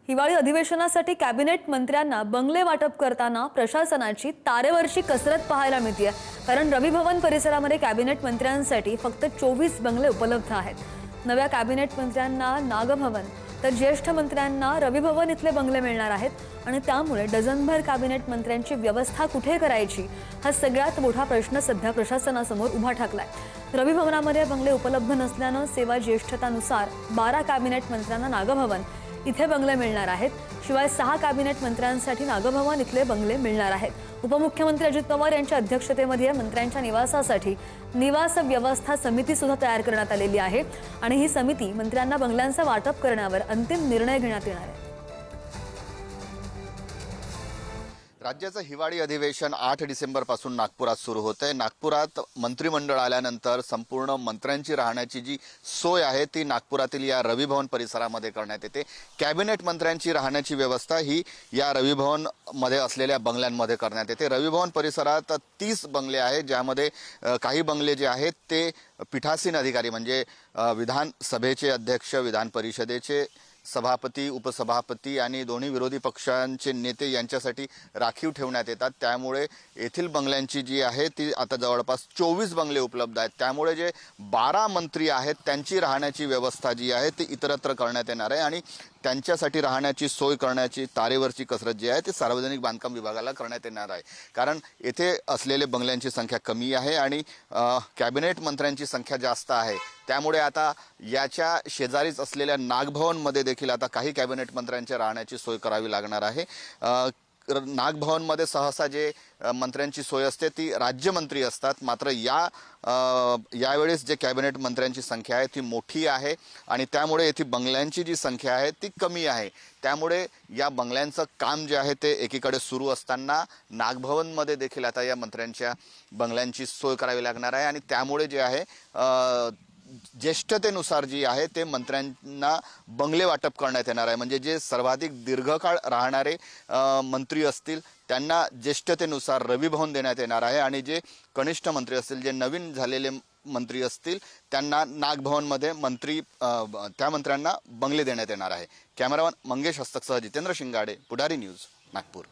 हिवाळी अधिवेशनासाठी कॅबिनेट मंत्र्यांना बंगले वाटप करताना प्रशासनाची तारेवरची कसरत पाहायला मिळते। कारण रवी भवन परिसरामध्ये कॅबिनेट मंत्र्यांसाठी फक्त 24 बंगले उपलब्ध आहेत। नव्या कॅबिनेट मंत्र्यांना नागभवन तर ज्येष्ठ मंत्र्यांना रवी भवन इथले बंगले मिळणार आहेत आणि त्यामुळे डझनभर कॅबिनेट मंत्र्यांची व्यवस्था कुठे करायची हा सगळ्यात मोठा प्रश्न सध्या प्रशासनासमोर उभा ठाकलाय। रवी भवनामध्ये बंगले उपलब्ध नसल्याने सेवा ज्येष्ठतानुसार 12 कॅबिनेट मंत्र्यांना नागभवन इथे बंगले मिळणार आहेत। शिवाय 6 कॅबिनेट मंत्र्यांसाठी नागभवन इथले बंगले मिळणार आहेत। उपमुख्यमंत्री अजित पवार यांच्या अध्यक्षतेमध्ये मंत्र्यांच्या निवासासाठी निवास व्यवस्था समिती सुद्धा तयार करण्यात आलेली आहे आणि ही समिती मंत्र्यांना बंगल्यांचं वाटप करण्यावर अंतिम निर्णय घेण्यात येणार आहे। राज्याचं हिवाळी अधिवेशन 8 डिसेंबरपासून नागपुरात सुरू होतंय। नागपुरात मंत्रिमंडळ आल्यानंतर संपूर्ण मंत्र्यांची राहण्याची जी सोय आहे ती नागपुरातील या रवी भवन परिसरामध्ये करण्यात येते। कॅबिनेट मंत्र्यांची राहण्याची व्यवस्था ही या रवी भवन मध्ये असलेल्या बंगल्यांमध्ये करण्यात येते। रवी भवन परिसरात 30 बंगले आहेत, ज्यामध्ये काही बंगले जे आहेत ते पीठासीन अधिकारी म्हणजे विधानसभेचे अध्यक्ष, विधान परिषदेचे सभापती, उपसभापती आणि दोन्ही विरोधी पक्षांचे नेते यांच्यासाठी राखीव ठेवण्यात येतात। त्यामुळे येथील बंगल्यांची जी आहे ती आता जवळपास 24 बंगले उपलब्ध आहेत। त्यामुळे जे 12 मंत्री आहेत त्यांची राहण्याची व्यवस्था जी आहे ती इतरत्र करण्यात येणार आहे आणि त्यांच्यासाठी राहण्याची सोय करण्याची तारेवरची कसरत जी आहे ती सार्वजनिक बांधकाम विभागाला करण्यात येणार आहे। कारण येथे असलेले बंगल्यांची संख्या कमी आहे आणि कॅबिनेट मंत्र्यांची संख्या जास्त आहे। त्यामुळे आता याच्या शेजारीच असलेल्या नागभवनमध्ये देखील आता काही कॅबिनेट मंत्र्यांच्या राहण्याची सोय करावी लागणार आहे। नागभवनमध्ये सहसा जे मंत्र्यांची सोय असते ती राज्यमंत्री असतात, मात्र यावेळेस जे कॅबिनेट मंत्र्यांची संख्या आहे ती मोठी आहे आणि त्यामुळे येथे बंगल्यांची जी संख्या आहे ती कमी आहे। त्यामुळे या बंगल्यांचं काम जे आहे ते एकीकडे सुरू असताना नागभवनमध्ये देखील आता या मंत्र्यांच्या बंगल्यांची सोय करावी लागणार आहे आणि त्यामुळे जे आहे ज्येष्ठतेनुसार जी आहे ते मंत्र्यांना बंगले वाटप करण्यात येणार आहे। म्हणजे जे सर्वाधिक दीर्घकाळ राहणारे मंत्री असतील त्यांना ज्येष्ठतेनुसार रवी भवन देण्यात येणार आहे आणि जे कनिष्ठ मंत्री असतील, जे नवीन झालेले मंत्री असतील त्यांना नागभवनमध्ये त्या मंत्र्यांना बंगले देण्यात येणार आहे। कॅमेरामन मंगेश हस्तकसह जितेंद्र शिंगाडे, पुढारी न्यूज, नागपूर।